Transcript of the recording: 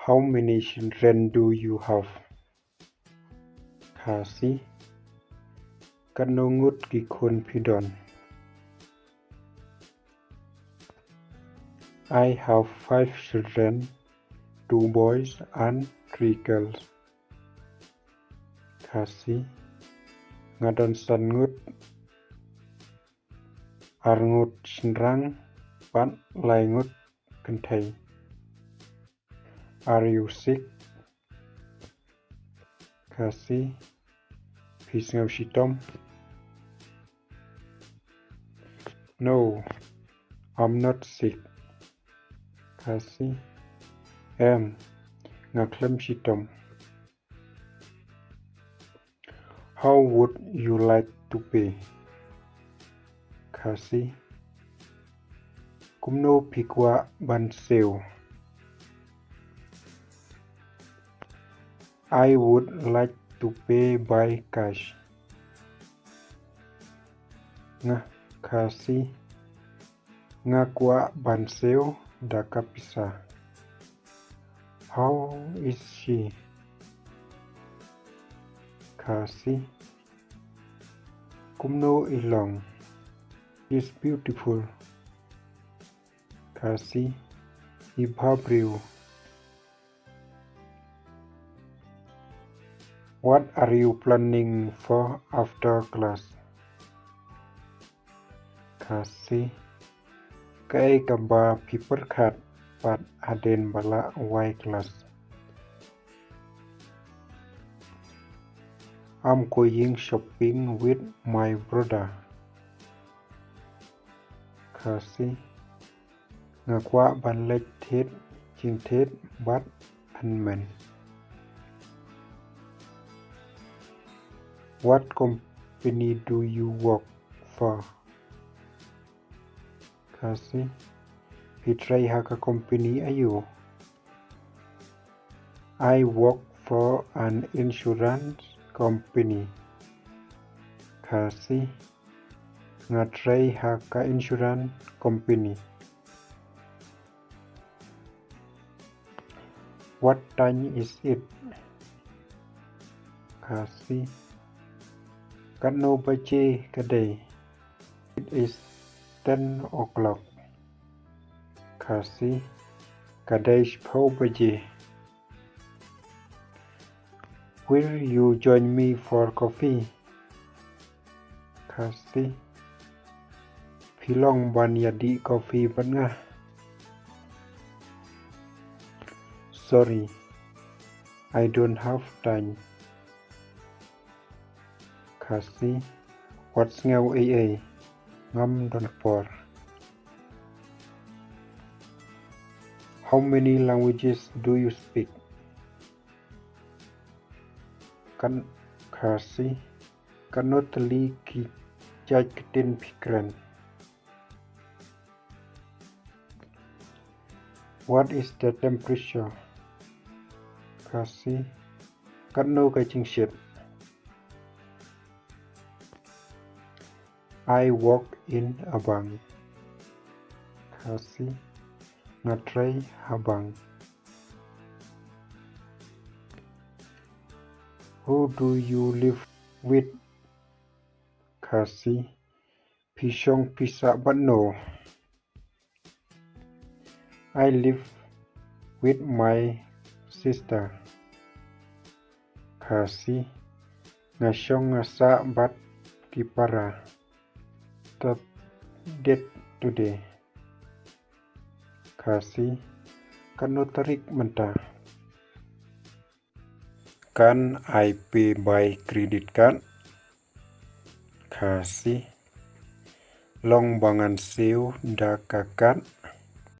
How many children do you have? Khasi. Kanungut kikun pidon. I have 5 children, 2 boys and 3 girls. Khasi. Ngadon sangut. Arngut shenrang. Pat laingut kentai. Are you sick? Khasi. Pisngau shitom. No, I'm not sick. Khasi. Ngaklem shitom. How would you like to pay? Khasi. Kumno kwah ban seo. I would like to pay by cash. Khasi. Kwah ban seo da kapisa. How is she? Khasi. Kumno ilong. She's beautiful. Khasi. Ibhabriu. What are you planning for after class? Khasi. Kai kaba paper cut pat aden bala y class. I'm going shopping with my brother. Khasi. Kwah ban lech thet ching thet bat anmen. What company do you work for? Khasi. Pitrai haka company ayu. I work for an insurance company. Khasi. Ngatrai haka insurance company. What time is it? Khasi. Kano bache kadai. It is 10 o'clock. Khasi. Kadai shpau bache. Will you join me for coffee? Khasi. Philong ban yadi coffee ban. Sorry, I don't have time. Khasi. What's ngau ngam don por. How many languages do you speak? Khasi. Kanotali ki ktien pikran. What is the temperature? Khasi. Kano kaching shit. I work in a bank. Khasi. Ngatrai habang. Who do you live with? Khasi. Pishong pisa but no. I live with my sister. Khasi. Ngashong ngasa bat kipara. That date today. Khasi. Kano tarik menta. Can I pay by credit card? Khasi. Long bangan seo da kakat.